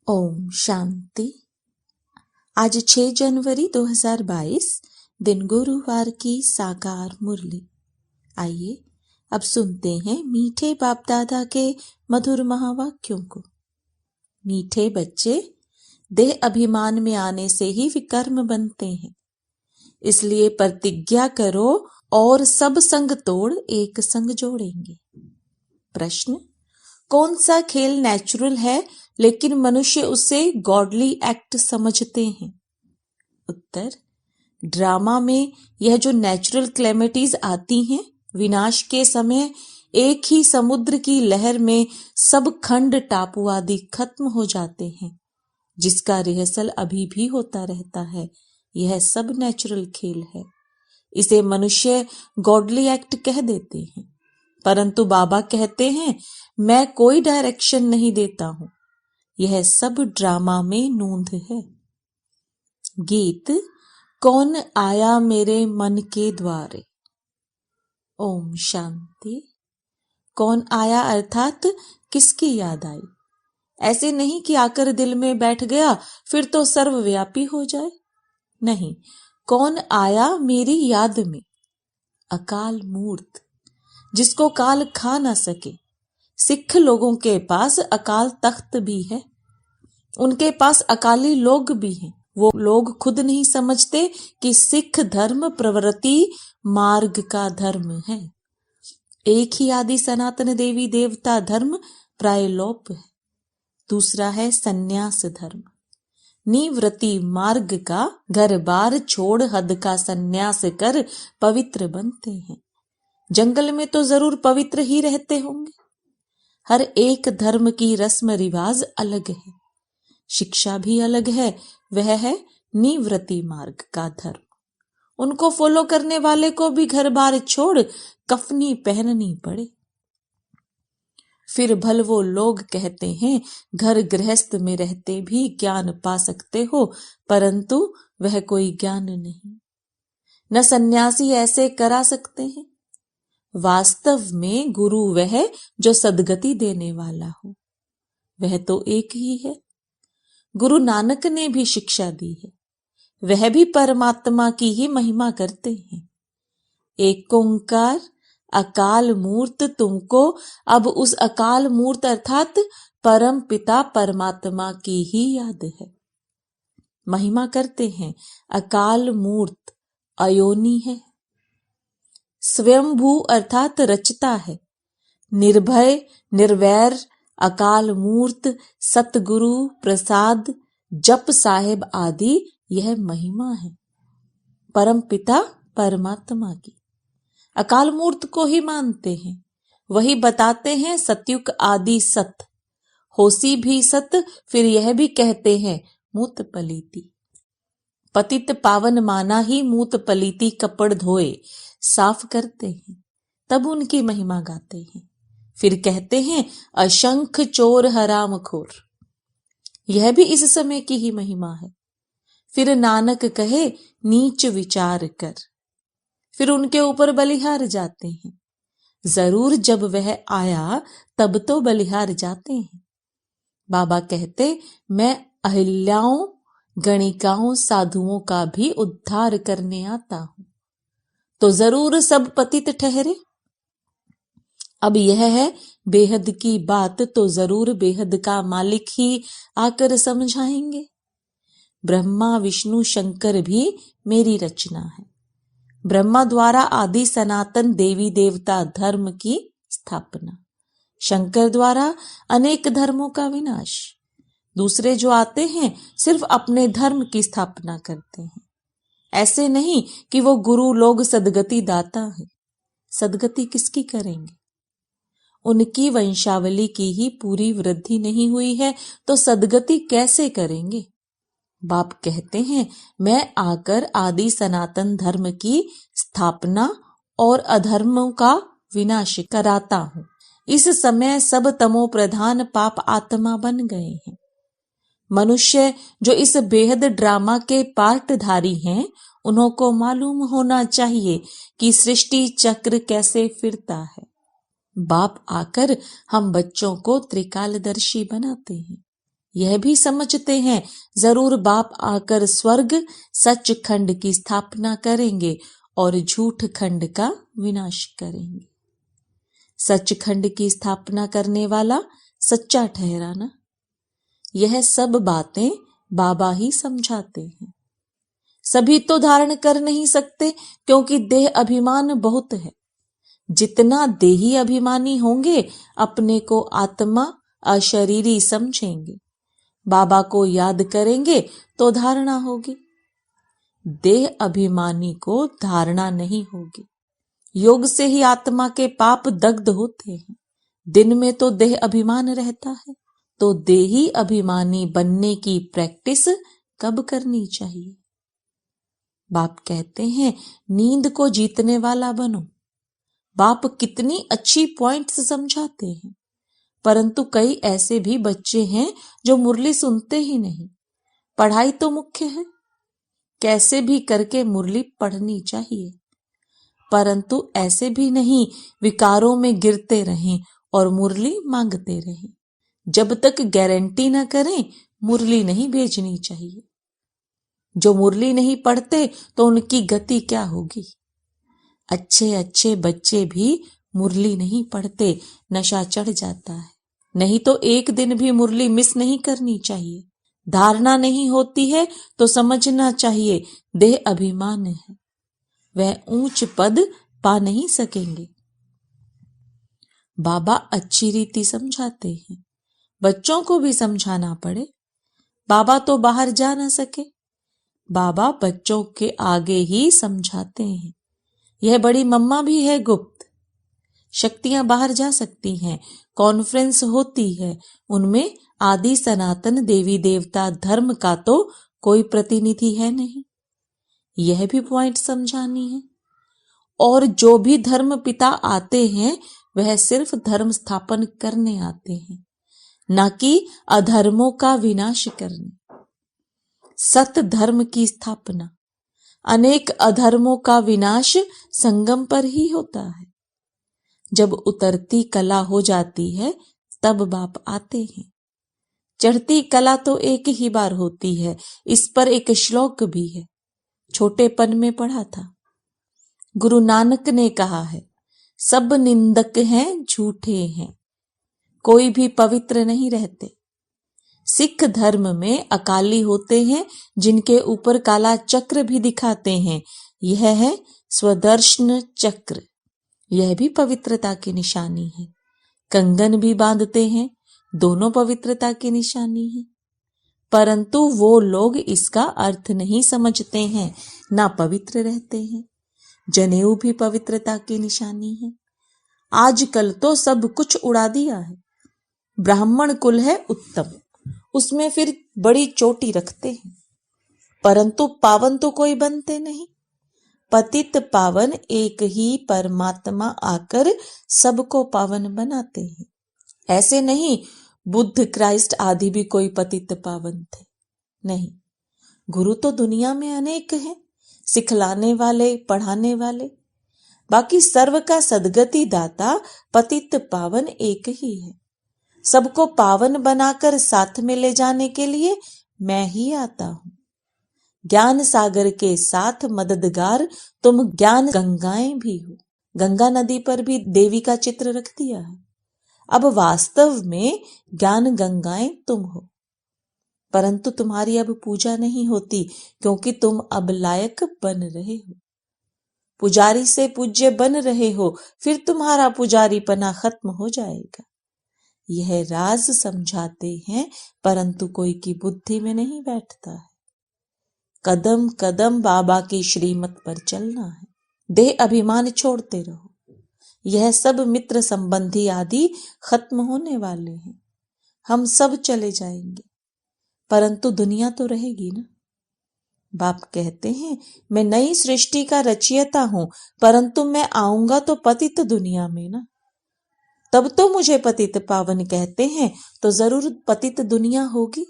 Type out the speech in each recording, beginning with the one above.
ओम शांति। आज 6 जनवरी 2022 दिन गुरुवार की साकार मुरली। आइए अब सुनते हैं मीठे बाप दादा के मधुर महावाक्यों को। मीठे बच्चे, देह अभिमान में आने से ही विकर्म बनते हैं, इसलिए प्रतिज्ञा करो और सब संग तोड़ एक संग जोड़ेंगे। प्रश्न: कौन सा खेल नेचुरल है लेकिन मनुष्य उसे गॉडली एक्ट समझते हैं? उत्तर: ड्रामा में यह जो नेचुरल क्लेमिटीज आती हैं, विनाश के समय एक ही समुद्र की लहर में सब खंड टापू आदि खत्म हो जाते हैं, जिसका रिहर्सल अभी भी होता रहता है। यह सब नेचुरल खेल है। इसे मनुष्य गॉडली एक्ट कह देते हैं, परंतु बाबा कहते हैं मैं कोई डायरेक्शन नहीं देता हूं, यह सब ड्रामा में नूंद है। गीत: कौन आया मेरे मन के द्वारे। ओम शांति। कौन आया अर्थात किसकी याद आई। ऐसे नहीं कि आकर दिल में बैठ गया फिर तो सर्वव्यापी हो जाए। नहीं, कौन आया मेरी याद में। अकाल मूर्त, जिसको काल खा ना सके। सिख लोगों के पास अकाल तख्त भी है, उनके पास अकाली लोग भी हैं। वो लोग खुद नहीं समझते कि सिख धर्म प्रवृत्ति मार्ग का धर्म है। एक ही आदि सनातन देवी देवता धर्म प्रायलोप है, दूसरा है सन्यास धर्म। निवृत्ति मार्ग का घर बार छोड़ हद का सन्यास कर पवित्र बनते हैं। जंगल में तो जरूर पवित्र ही रहते होंगे। हर एक धर्म की रस्म रिवाज अलग है, शिक्षा भी अलग है। वह है निवृत्ति मार्ग का धर्म। उनको फॉलो करने वाले को भी घर बार छोड़ कफनी पहननी पड़े। फिर भल वो लोग कहते हैं घर गृहस्थ में रहते भी ज्ञान पा सकते हो, परंतु वह कोई ज्ञान नहीं। न सन्यासी ऐसे करा सकते हैं। वास्तव में गुरु वह जो सदगति देने वाला हो, वह तो एक ही है। गुरु नानक ने भी शिक्षा दी है, वह भी परमात्मा की ही महिमा करते हैं। एक ओंकार अकाल मूर्त तुमको अब उस अकाल मूर्त अर्थात परम पिता परमात्मा की ही याद है। महिमा करते हैं अकाल मूर्त अयोनी है, स्वयंभू अर्थात रचता है, निर्भय निर्वैर अकाल मूर्त सतगुरु प्रसाद जप साहेब आदि यह महिमा है परम पिता परमात्मा की। अकाल मूर्त को ही मानते हैं, वही बताते हैं सतयुग आदि सत, होसी भी सत। फिर यह भी कहते हैं मूत पलीती। पतित पावन माना ही मूत पलीती कपड़ धोए साफ करते हैं, तब उनकी महिमा गाते हैं। फिर कहते हैं अशंख चोर हराम खोर, यह भी इस समय की ही महिमा है। फिर नानक कहे नीच विचार कर, फिर उनके ऊपर बलिहार जाते हैं। जरूर जब वह आया तब तो बलिहार जाते हैं। बाबा कहते मैं अहिल्याओं गणिकाओं साधुओं का भी उद्धार करने आता हूं, तो जरूर सब पतित ठहरे। अब यह है बेहद की बात, तो जरूर बेहद का मालिक ही आकर समझाएंगे। ब्रह्मा विष्णु शंकर भी मेरी रचना है। ब्रह्मा द्वारा आदि सनातन देवी देवता धर्म की स्थापना, शंकर द्वारा अनेक धर्मों का विनाश। दूसरे जो आते हैं सिर्फ अपने धर्म की स्थापना करते हैं। ऐसे नहीं कि वो गुरु लोग सदगति दाता है। सदगति किसकी करेंगे? उनकी वंशावली की ही पूरी वृद्धि नहीं हुई है, तो सदगति कैसे करेंगे? बाप कहते हैं मैं आकर आदि सनातन धर्म की स्थापना और अधर्मों का विनाश कराता हूं। इस समय सब तमो प्रधान पाप आत्मा बन गए हैं। मनुष्य जो इस बेहद ड्रामा के पार्टधारी हैं, उन्हों को मालूम होना चाहिए कि सृष्टि चक्र कैसे फिरता है। बाप आकर हम बच्चों को त्रिकालदर्शी बनाते हैं। यह भी समझते हैं जरूर बाप आकर स्वर्ग सचखंड की स्थापना करेंगे और झूठ खंड का विनाश करेंगे। सचखंड की स्थापना करने वाला सच्चा ठहराना, यह सब बातें बाबा ही समझाते हैं। सभी तो धारण कर नहीं सकते क्योंकि देह अभिमान बहुत है। जितना देही अभिमानी होंगे अपने को आत्मा अशरीरी समझेंगे, बाबा को याद करेंगे तो धारणा होगी। देह अभिमानी को धारणा नहीं होगी। योग से ही आत्मा के पाप दग्ध होते हैं। दिन में तो देह अभिमान रहता है, तो देही अभिमानी बनने की प्रैक्टिस कब करनी चाहिए? बाप कहते हैं नींद को जीतने वाला बनो। बाप कितनी अच्छी पॉइंट्स समझाते हैं, परंतु कई ऐसे भी बच्चे हैं जो मुरली सुनते ही नहीं। पढ़ाई तो मुख्य है, कैसे भी करके मुरली पढ़नी चाहिए, परंतु ऐसे भी नहीं विकारों में गिरते रहें और मुरली मांगते रहें। जब तक गारंटी न करें मुरली नहीं भेजनी चाहिए। जो मुरली नहीं पढ़ते तो उनकी गति क्या होगी? अच्छे अच्छे बच्चे भी मुरली नहीं पढ़ते, नशा चढ़ जाता है। नहीं तो एक दिन भी मुरली मिस नहीं करनी चाहिए। धारणा नहीं होती है तो समझना चाहिए देह अभिमान है, वह ऊंच पद पा नहीं सकेंगे। बाबा अच्छी रीति समझाते हैं, बच्चों को भी समझाना पड़े। बाबा तो बाहर जा न सके, बाबा बच्चों के आगे ही समझाते हैं। यह बड़ी मम्मा भी है गुप्त। शक्तियां बाहर जा सकती हैं, कॉन्फ्रेंस होती है, उनमें आदि सनातन देवी देवता धर्म का तो कोई प्रतिनिधि है नहीं। यह भी पॉइंट समझानी है। और जो भी धर्म पिता आते हैं वह सिर्फ धर्म स्थापन करने आते हैं, न कि अधर्मों का विनाश करने। सत धर्म की स्थापना, अनेक अधर्मों का विनाश संगम पर ही होता है। जब उतरती कला हो जाती है तब बाप आते हैं। चढ़ती कला तो एक ही बार होती है। इस पर एक श्लोक भी है, छोटेपन में पढ़ा था। गुरु नानक ने कहा है, सब निंदक हैं, झूठे हैं, कोई भी पवित्र नहीं रहते। सिख धर्म में अकाली होते हैं जिनके ऊपर काला चक्र भी दिखाते हैं। यह है स्वदर्शन चक्र, यह भी पवित्रता की निशानी है। कंगन भी बांधते हैं, दोनों पवित्रता की निशानी है। परंतु वो लोग इसका अर्थ नहीं समझते हैं, ना पवित्र रहते हैं। जनेऊ भी पवित्रता की निशानी है। आजकल तो सब कुछ उड़ा दिया है। ब्राह्मण कुल है उत्तम, उसमें फिर बड़ी चोटी रखते हैं, परंतु पावन तो कोई बनते नहीं। पतित पावन एक ही परमात्मा आकर सबको पावन बनाते हैं। ऐसे नहीं बुद्ध क्राइस्ट आदि भी कोई पतित पावन थे, नहीं। गुरु तो दुनिया में अनेक हैं, सिखलाने वाले, पढ़ाने वाले। बाकी सर्व का सदगति दाता पतित पावन एक ही है। सबको पावन बनाकर साथ में ले जाने के लिए मैं ही आता हूं। ज्ञान सागर के साथ मददगार तुम ज्ञान गंगाएं भी हो। गंगा नदी पर भी देवी का चित्र रख दिया है। अब वास्तव में ज्ञान गंगाएं तुम हो, परंतु तुम्हारी अब पूजा नहीं होती क्योंकि तुम अब लायक बन रहे हो। पुजारी से पूज्य बन रहे हो, फिर तुम्हारा पुजारीपना खत्म हो जाएगा। यह राज समझाते हैं, परंतु कोई की बुद्धि में नहीं बैठता है। कदम कदम बाबा की श्रीमत पर चलना है। देह अभिमान छोड़ते रहो। यह सब मित्र संबंधी आदि खत्म होने वाले हैं। हम सब चले जाएंगे, परंतु दुनिया तो रहेगी ना। बाप कहते हैं मैं नई सृष्टि का रचयिता हूं, परंतु मैं आऊंगा तो पतित दुनिया में ना। तब तो मुझे पतित पावन कहते हैं, तो जरूर पतित दुनिया होगी।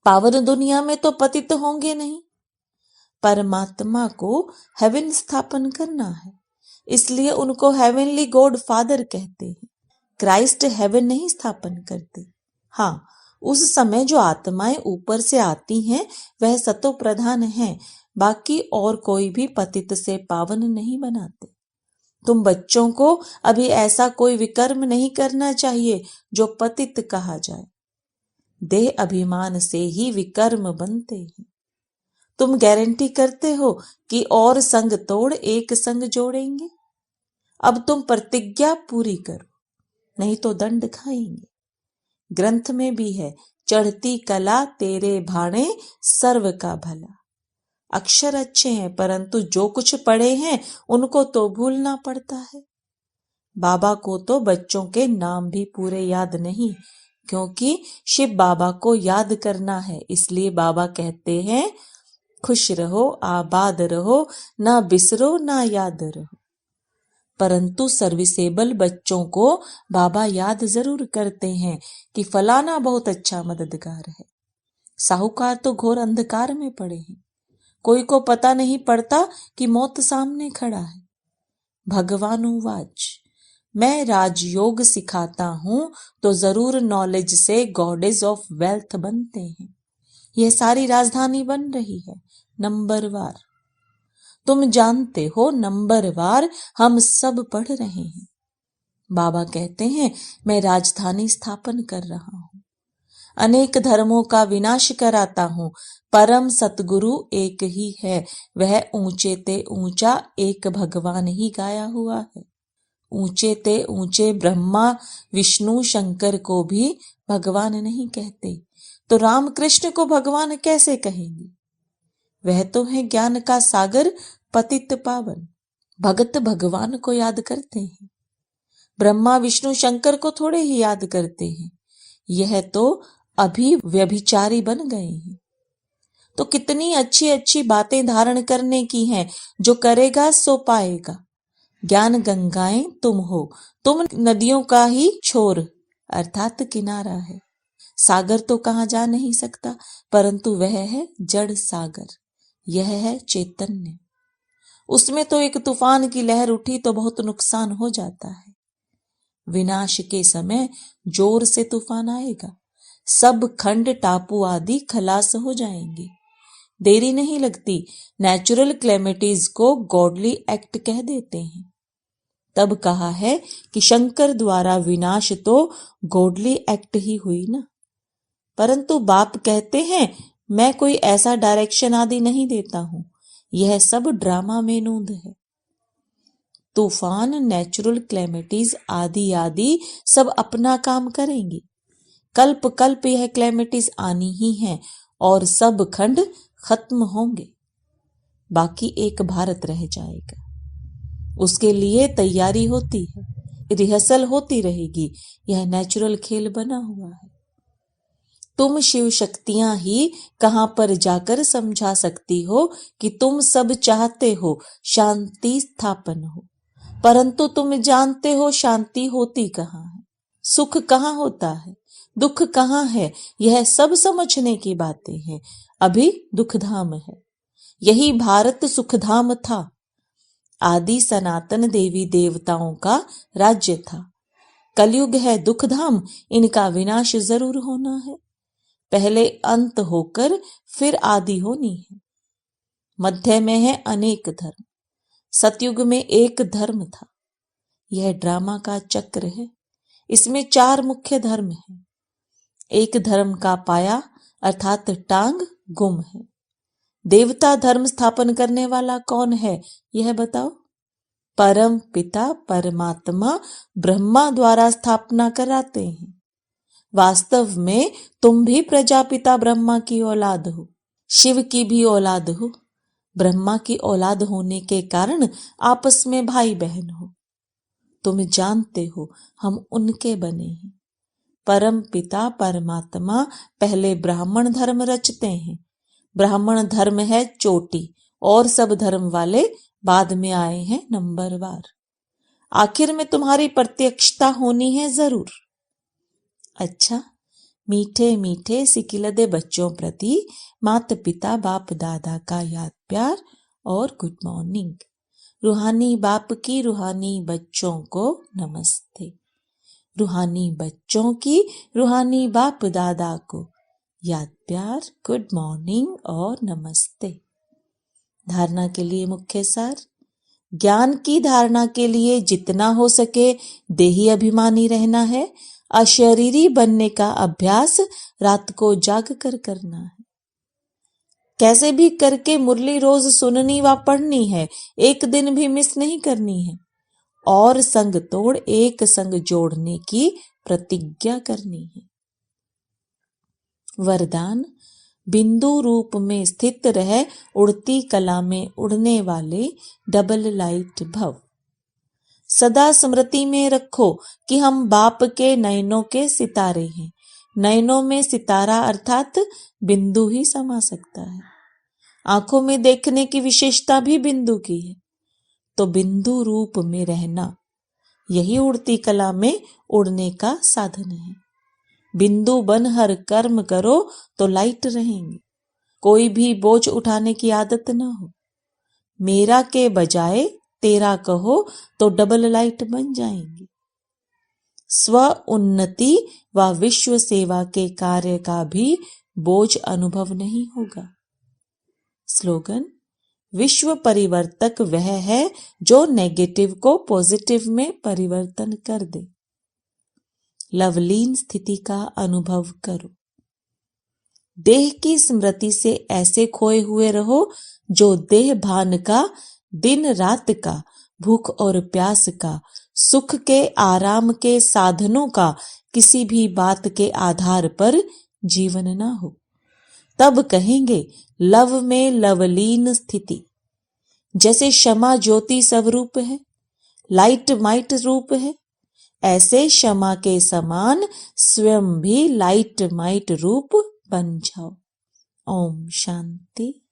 पावन दुनिया में तो पतित होंगे नहीं। परमात्मा को हेवन स्थापन करना है, इसलिए उनको हेवनली गॉड फादर कहते हैं। क्राइस्ट हेवन नहीं स्थापन करते। हाँ, उस समय जो आत्माएं ऊपर से आती हैं वह सतो प्रधान हैं, बाकी और कोई भी पतित से पावन नहीं बनाते। तुम बच्चों को अभी ऐसा कोई विकर्म नहीं करना चाहिए जो पतित कहा जाए। देह अभिमान से ही विकर्म बनते हैं। तुम गारंटी करते हो कि और संग तोड़ एक संग जोड़ेंगे। अब तुम प्रतिज्ञा पूरी करो, नहीं तो दंड खाएंगे। ग्रंथ में भी है, चढ़ती कला तेरे भाणे सर्व का भला। अक्षर अच्छे हैं परंतु जो कुछ पढ़े हैं उनको तो भूलना पड़ता है। बाबा को तो बच्चों के नाम भी पूरे याद नहीं, क्योंकि शिव बाबा को याद करना है। इसलिए बाबा कहते हैं, खुश रहो, आबाद रहो, ना बिसरो ना याद रहो। परंतु सर्विसेबल बच्चों को बाबा याद जरूर करते हैं कि फलाना बहुत अच्छा मददगार है। साहूकार तो घोर अंधकार में पड़े हैं, कोई को पता नहीं पड़ता कि मौत सामने खड़ा है। भगवानुवाच, मैं राजयोग सिखाता हूं तो जरूर नॉलेज से गॉडेज ऑफ वेल्थ बनते हैं। यह सारी राजधानी बन रही है नंबरवार। तुम जानते हो नंबरवार हम सब पढ़ रहे हैं। बाबा कहते हैं, मैं राजधानी स्थापन कर रहा हूं, अनेक धर्मों का विनाश कराता हूं। परम सतगुरु एक ही है, वह ऊंचे ते ऊंचा एक भगवान ही गाया हुआ है। ऊंचे ते ऊंचे ब्रह्मा विष्णु शंकर को भी भगवान नहीं कहते, तो रामकृष्ण को भगवान कैसे कहेंगे? वह तो है ज्ञान का सागर, पतित पावन। भगत भगवान को याद करते हैं, ब्रह्मा विष्णु शंकर को थोड़े ही याद करते हैं। यह तो अभी व्यभिचारी बन गए हैं। तो कितनी अच्छी अच्छी बातें धारण करने की हैं, जो करेगा सो पाएगा। ज्ञान गंगाएं तुम हो, तुम नदियों का ही छोर अर्थात किनारा है। सागर तो कहाँ जा नहीं सकता, परंतु वह है जड़ सागर, यह है चैतन्य। उसमें तो एक तूफान की लहर उठी तो बहुत नुकसान हो जाता है। विनाश के समय जोर से तूफान आएगा, सब खंड टापू आदि खलास हो जाएंगे। देरी नहीं लगती, नेचुरल क्लेमिटीज को गॉडली एक्ट कह देते हैं। तब कहा है कि शंकर द्वारा विनाश तो गॉडली एक्ट ही हुई ना। परंतु बाप कहते हैं, मैं कोई ऐसा डायरेक्शन आदि नहीं देता हूं, यह सब ड्रामा में नूंद है। तूफान, नेचुरल क्लेमिटीज आदि आदि सब अपना काम करेंगी। कल्प कल्प यह क्लेमिटीज आनी ही है और सब खंड खत्म होंगे, बाकी एक भारत रह जाएगा। उसके लिए तैयारी होती है, रिहर्सल होती रहेगी। यह नेचुरल खेल बना हुआ है। तुम शिव शक्तियां ही कहां पर जाकर समझा सकती हो कि तुम सब चाहते हो शांति स्थापन हो, परंतु तुम जानते हो शांति होती कहां है, सुख कहां होता है, दुख कहां है। यह सब समझने की बातें हैं। अभी दुखधाम है, यही भारत सुखधाम था। आदि सनातन देवी देवताओं का राज्य था। कलयुग है दुखधाम, इनका विनाश जरूर होना है। पहले अंत होकर फिर आदि होनी है। मध्य में है अनेक धर्म, सतयुग में एक धर्म था। यह ड्रामा का चक्र है, इसमें 4 मुख्य धर्म हैं। एक धर्म का पाया अर्थात टांग गुम है। देवता धर्म स्थापन करने वाला कौन है, यह बताओ? परम पिता परमात्मा ब्रह्मा द्वारा स्थापना कराते हैं। वास्तव में तुम भी प्रजापिता ब्रह्मा की औलाद हो, शिव की भी औलाद हो। ब्रह्मा की औलाद होने के कारण आपस में भाई बहन हो। तुम जानते हो हम उनके बने हैं। परम पिता परमात्मा पहले ब्राह्मण धर्म रचते हैं। ब्राह्मण धर्म है चोटी और सब धर्म वाले बाद में आए हैं नंबरवार। आखिर में तुम्हारी प्रत्यक्षता होनी है जरूर। अच्छा, मीठे मीठे सिकिलदे बच्चों प्रति माता पिता बाप दादा का याद प्यार और गुड मॉर्निंग। रूहानी बाप की रूहानी बच्चों को नमस्ते। रूहानी बच्चों की, रूहानी बाप दादा को याद प्यार, गुड मॉर्निंग और नमस्ते। धारणा के लिए मुख्य सार। ज्ञान की धारणा के लिए जितना हो सके देही अभिमानी रहना है। अशरीरी बनने का अभ्यास रात को जाग कर करना है। कैसे भी करके मुरली रोज सुननी व पढ़नी है, एक दिन भी मिस नहीं करनी है। और संग तोड़ एक संग जोड़ने की प्रतिज्ञा करनी है। वरदान, बिंदु रूप में स्थित रह उड़ती कला में उड़ने वाले डबल लाइट भव। सदा स्मृति में रखो कि हम बाप के नयनों के सितारे हैं। नयनों में सितारा अर्थात बिंदु ही समा सकता है। आंखों में देखने की विशेषता भी बिंदु की है। तो बिंदु रूप में रहना, यही उड़ती कला में उड़ने का साधन है। बिंदु बन हर कर्म करो तो लाइट रहेंगे। कोई भी बोझ उठाने की आदत न हो। मेरा के बजाय तेरा कहो तो डबल लाइट बन जाएंगे। स्व उन्नति व विश्व सेवा के कार्य का भी बोझ अनुभव नहीं होगा। स्लोगन, विश्व परिवर्तक वह है जो नेगेटिव को पॉजिटिव में परिवर्तन कर दे। लवलीन स्थिति का अनुभव करो। देह की स्मृति से ऐसे खोए हुए रहो जो देह भान का, दिन रात का, भूख और प्यास का, सुख के आराम के साधनों का किसी भी बात के आधार पर जीवन न हो। तब कहेंगे लव में लवलीन स्थिति। जैसे क्षमा ज्योति स्वरूप है, लाइट माइट रूप है, ऐसे क्षमा के समान स्वयं भी लाइट माइट रूप बन जाओ। ओम शांति।